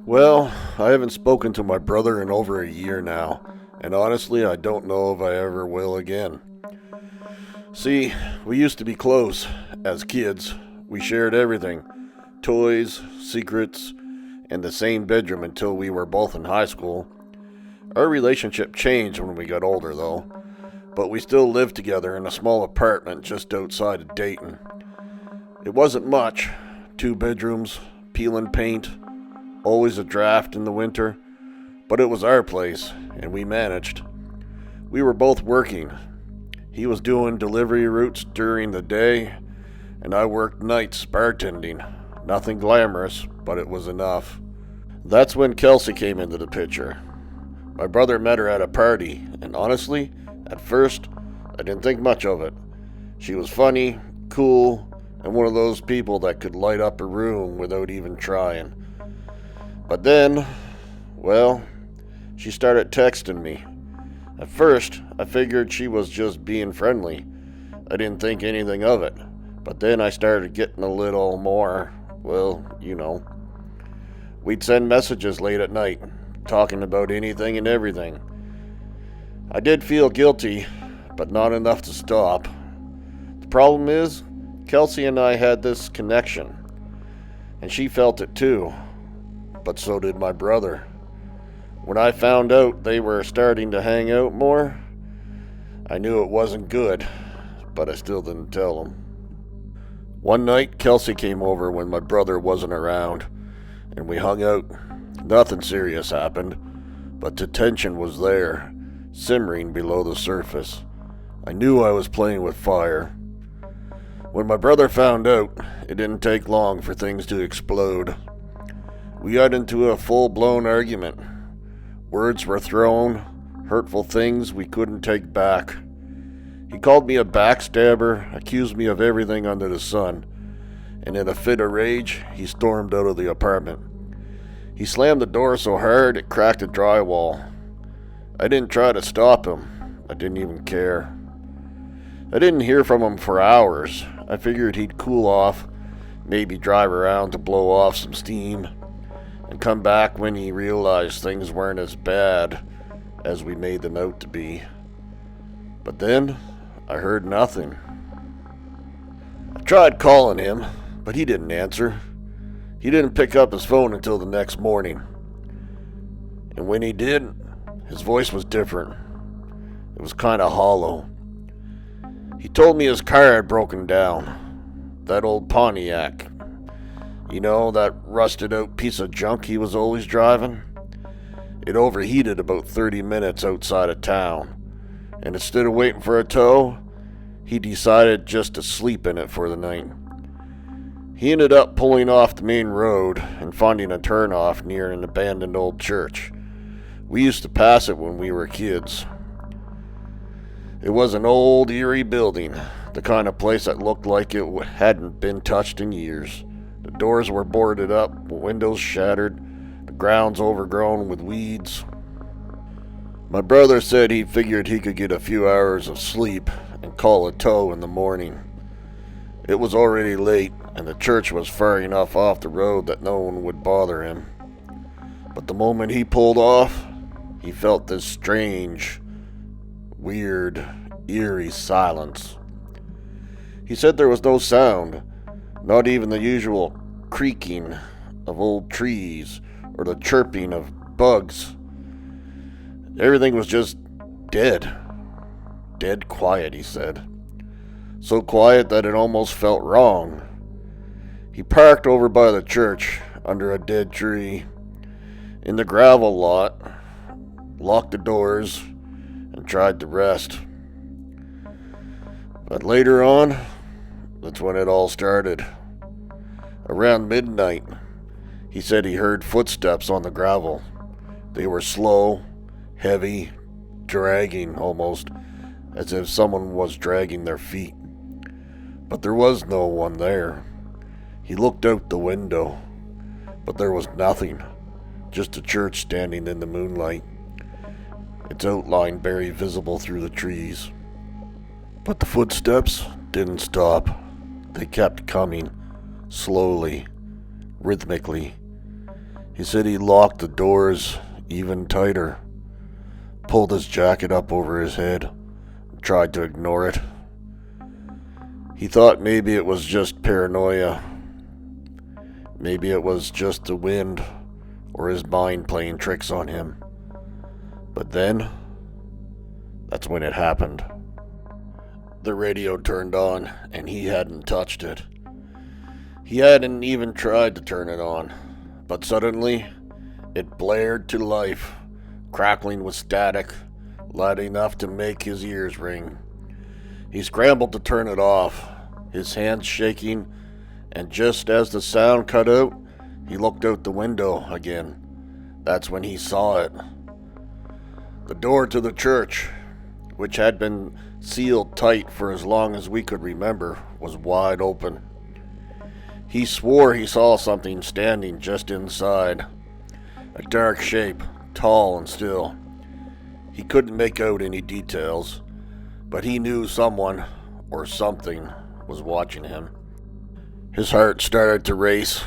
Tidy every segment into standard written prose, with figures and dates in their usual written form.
Well, I haven't spoken to my brother in over a year now, and honestly, I don't know if I ever will again. See, we used to be close. As kids, we shared everything: toys, secrets, and the same bedroom until we were both in high school. Our relationship changed when we got older, though, but we still lived together in a small apartment just outside of Dayton. It wasn't much: two bedrooms, peeling paint, always a draft in the winter, but it was our place, and we managed. We were both working. He was doing delivery routes during the day, and I worked nights bartending. Nothing glamorous, but it was enough. That's when Kelsey came into the picture. My brother met her at a party, and honestly, at first, I didn't think much of it. She was funny, cool, and one of those people that could light up a room without even trying. But then, well, she started texting me. At first, I figured she was just being friendly. I didn't think anything of it. But then I started getting a little more, well, you know. We'd send messages late at night, talking about anything and everything. I did feel guilty, but not enough to stop. The problem is, Kelsey and I had this connection, and she felt it too. But so did my brother. When I found out they were starting to hang out more, I knew it wasn't good, but I still didn't tell him. One night, Kelsey came over when my brother wasn't around, and we hung out. Nothing serious happened, but the tension was there, simmering below the surface. I knew I was playing with fire. When my brother found out, it didn't take long for things to explode. We got into a full-blown argument. Words were thrown, hurtful things we couldn't take back. He called me a backstabber, accused me of everything under the sun, and in a fit of rage, he stormed out of the apartment. He slammed the door so hard it cracked the drywall. I didn't try to stop him. I didn't even care. I didn't hear from him for hours. I figured he'd cool off, maybe drive around to blow off some steam, and come back when he realized things weren't as bad as we made them out to be. But then, I heard nothing. I tried calling him, but he didn't answer. He didn't pick up his phone until the next morning. And when he did, his voice was different. It was kind of hollow. He told me his car had broken down. That old Pontiac. You know, that rusted out piece of junk he was always driving? It overheated about 30 minutes outside of town, and instead of waiting for a tow, he decided just to sleep in it for the night. He ended up pulling off the main road and finding a turnoff near an abandoned old church. We used to pass it when we were kids. It was an old, eerie building, the kind of place that looked like it hadn't been touched in years. The doors were boarded up, windows shattered, the grounds overgrown with weeds. My brother said he figured he could get a few hours of sleep and call a tow in the morning. It was already late, and the church was far enough off the road that no one would bother him. But the moment he pulled off, he felt this strange, weird, eerie silence. He said there was no sound, not even the usual creaking of old trees or the chirping of bugs. Everything was just dead. Dead quiet, he said. So quiet that it almost felt wrong. He parked over by the church, under a dead tree, in the gravel lot, locked the doors, and tried to rest. But later on, that's when it all started. Around midnight, he said he heard footsteps on the gravel. They were slow, heavy, dragging almost, as if someone was dragging their feet. But there was no one there. He looked out the window, but there was nothing, just a church standing in the moonlight, its outline barely visible through the trees. But the footsteps didn't stop. They kept coming, slowly, rhythmically. He said he locked the doors even tighter, pulled his jacket up over his head, and tried to ignore it. He thought maybe it was just paranoia. Maybe it was just the wind or his mind playing tricks on him. But then, that's when it happened. The radio turned on, and he hadn't touched it. He hadn't even tried to turn it on, but suddenly, it blared to life, crackling with static, loud enough to make his ears ring. He scrambled to turn it off, his hands shaking, and just as the sound cut out, he looked out the window again. That's when he saw it. The door to the church, which had been sealed tight for as long as we could remember, was wide open. He swore he saw something standing just inside, a dark shape, tall and still. He couldn't make out any details, but he knew someone or something was watching him. His heart started to race,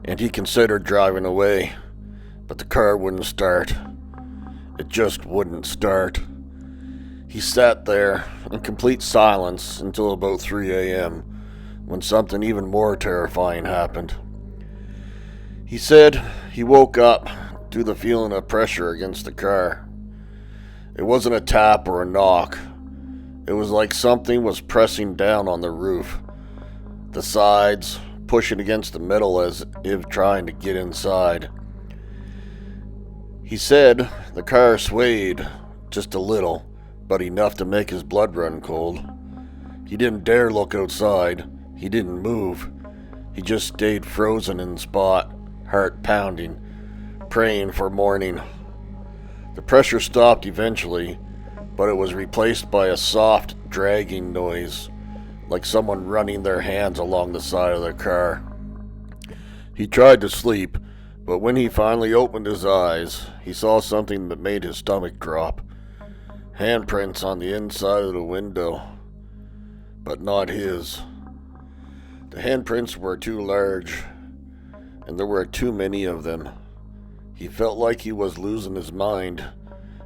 and he considered driving away, but the car wouldn't start. It just wouldn't start. He sat there in complete silence until about 3 a.m., when something even more terrifying happened. He said he woke up to the feeling of pressure against the car. It wasn't a tap or a knock. It was like something was pressing down on the roof, the sides, pushing against the metal as if trying to get inside. He said the car swayed just a little, but enough to make his blood run cold. He didn't dare look outside. He didn't move. He just stayed frozen in the spot, heart pounding, praying for morning. The pressure stopped eventually, but it was replaced by a soft, dragging noise, like someone running their hands along the side of the car. He tried to sleep, but when he finally opened his eyes, he saw something that made his stomach drop. Handprints on the inside of the window, but not his. The handprints were too large, and there were too many of them. He felt like he was losing his mind.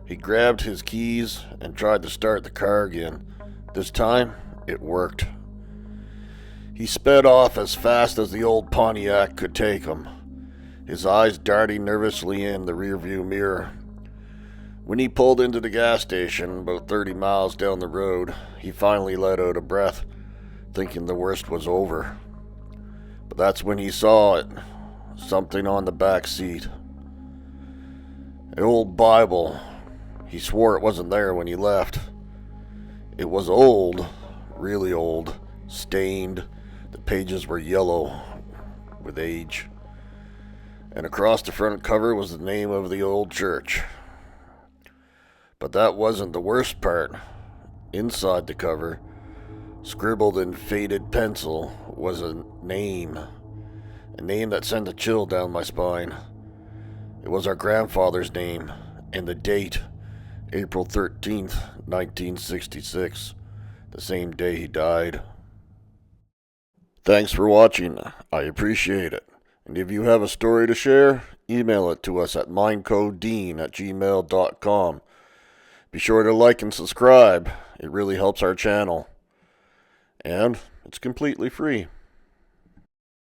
He grabbed his keys and tried to start the car again. This time, it worked. He sped off as fast as the old Pontiac could take him, his eyes darting nervously in the rearview mirror. When he pulled into the gas station about 30 miles down the road, he finally let out a breath, thinking the worst was over. But that's when he saw it, something on the back seat. An old Bible. He swore it wasn't there when he left. It was old, really old, stained. The pages were yellow with age. And across the front cover was the name of the old church. But that wasn't the worst part. Inside the cover, scribbled in faded pencil, was a name that sent a chill down my spine. It was our grandfather's name, and the date, April 13th, 1966, the same day he died. Thanks for watching. I appreciate it. And if you have a story to share, email it to us at mindcodedean@gmail.com. Be sure to like and subscribe. It really helps our channel. And it's completely free.